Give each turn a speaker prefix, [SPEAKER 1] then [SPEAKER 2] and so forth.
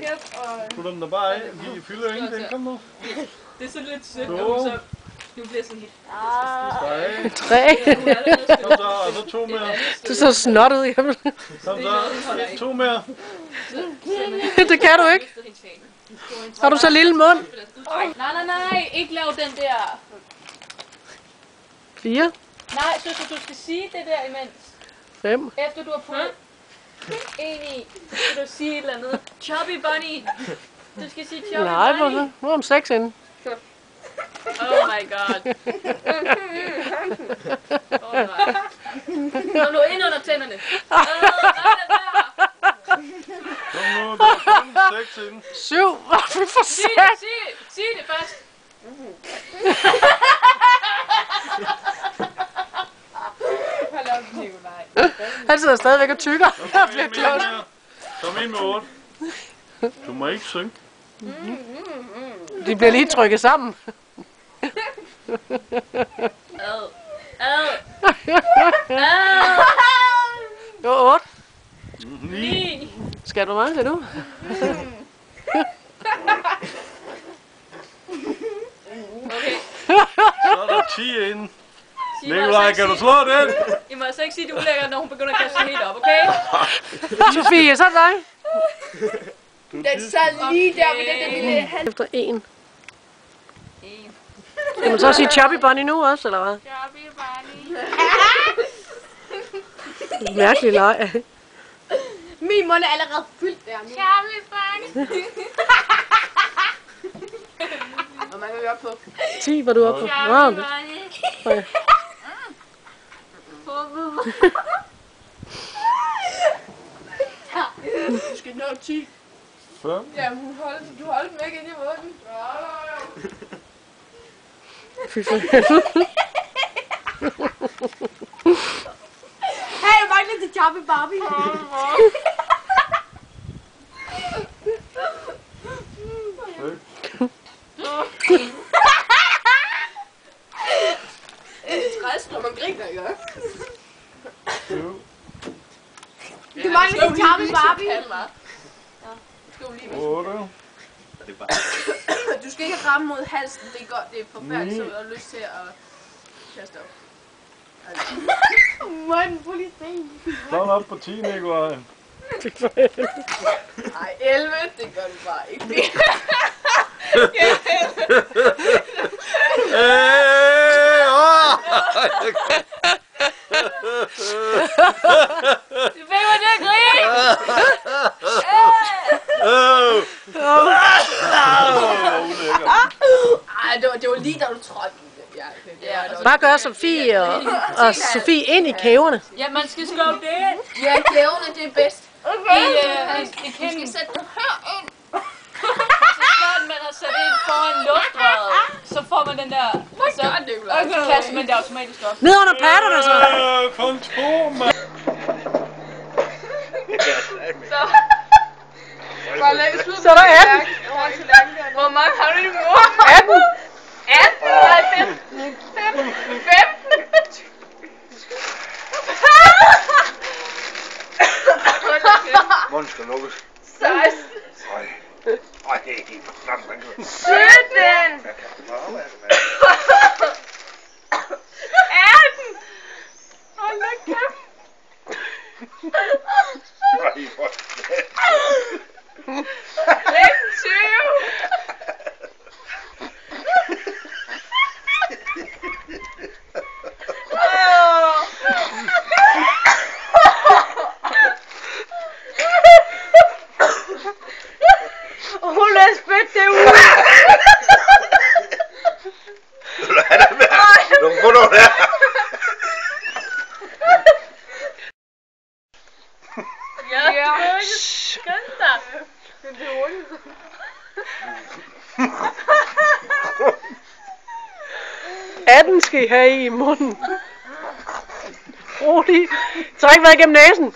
[SPEAKER 1] kæft og...
[SPEAKER 2] Putter den der bare af. Vi fylder ingenting. Kom nu.
[SPEAKER 1] Det er sådan lidt sødt, og hun så... Nu bliver sådan helt...
[SPEAKER 3] 3.
[SPEAKER 2] Kom så, og så 2 mere.
[SPEAKER 3] Du så snot ud hjemme.
[SPEAKER 2] Kom så, 2 mere.
[SPEAKER 3] Det kan du ikke. Har du så lille mund?
[SPEAKER 1] Nej, ikke lav den der...
[SPEAKER 3] 4.
[SPEAKER 1] Nej, søster, du skal sige det der imens.
[SPEAKER 3] 5.
[SPEAKER 1] Efter du har fået en i, skal du sige et eller andet. Chubby bunny. Du skal sige chubby
[SPEAKER 3] Nej,
[SPEAKER 1] bunny.
[SPEAKER 3] nu er om 6 inde.
[SPEAKER 1] Oh my god. Kom nu ind under tænderne.
[SPEAKER 2] Kom nu, der er kun 6 inde.
[SPEAKER 3] 7. Vi får
[SPEAKER 1] Sig det først. Hold op, Nikolaj.
[SPEAKER 3] Han sidder stadigvæk og tykker. Der bliver klogt.
[SPEAKER 2] Kom ind med 8. Du må ikke synge.
[SPEAKER 3] De bliver lige trykket sammen. Det var 8.
[SPEAKER 2] 9.
[SPEAKER 3] Skal du meget til nu?
[SPEAKER 1] Okay.
[SPEAKER 2] Så er der 10 inde. Nikolaj, kan du slå den?
[SPEAKER 1] I må altså ikke sige, at det er ulækkert, når hun begynder at kaste helt op, okay?
[SPEAKER 3] Sofie, så er det dig.
[SPEAKER 4] Den sad lige der ved den der lille halv.
[SPEAKER 3] Efter 1. Skal man så sige Chubby Bunny nu også, eller hvad?
[SPEAKER 1] Chubby bunny.
[SPEAKER 3] Mærkelig leg.
[SPEAKER 4] Min mund er allerede fyldt der.
[SPEAKER 1] Chubby bunny.
[SPEAKER 4] Og man kan gøre på.
[SPEAKER 3] 10 var du oppe på. Wow.
[SPEAKER 4] Du skal nå 10.
[SPEAKER 2] 5.
[SPEAKER 4] Ja, du holdt den ikke ind i munden.
[SPEAKER 3] Fy for helvede.
[SPEAKER 4] Hey, jeg mangler til Chubby Barbie. Det er stress, når man griner, ikke? Du mangler til Chubby Barbie.
[SPEAKER 2] 8.
[SPEAKER 4] Du skal ikke ramme mod halsen, det er godt, det er forfærdeligt, så du har lyst til at kaste op. Munden fuld i sten.
[SPEAKER 2] Så er den op på 10, Nikolaj.
[SPEAKER 4] Nej, 11, det gør du bare ikke.
[SPEAKER 1] Du fik mig til at grine!
[SPEAKER 4] Ej, det var lige da du trådte.
[SPEAKER 3] Bare gør Sofie og Sofie ind i kæverne.
[SPEAKER 1] Ja, man skal skubbe det ind.
[SPEAKER 4] Ja, kæverne, det er bedst.
[SPEAKER 1] I
[SPEAKER 4] Du skal sætte den herind.
[SPEAKER 1] Så snart man har sat ind foran luftrøret, så får man den der... Så kaster man det automatisk op.
[SPEAKER 3] Ned under patterne så.
[SPEAKER 2] Kontor, mand.
[SPEAKER 3] Så er der 18.
[SPEAKER 4] Hvor mange har du i mor?
[SPEAKER 3] 18.
[SPEAKER 4] 18? Nej, 15. 15.
[SPEAKER 5] Munden skal lukkes.
[SPEAKER 4] 16.
[SPEAKER 5] Ej, det er helt forfærdeligt, man kan.
[SPEAKER 4] 17.
[SPEAKER 5] Jeg kan ikke bare arbejde med.
[SPEAKER 4] 18. Hold da kæft.
[SPEAKER 5] Ej, hvor
[SPEAKER 4] 20. Hun er spændt det ud.
[SPEAKER 5] Du kan få noget der.
[SPEAKER 4] Ja, skøn dig. Det er ondt.
[SPEAKER 3] Den skal I have i munden. Rolig. Træk vejret gennem næsen.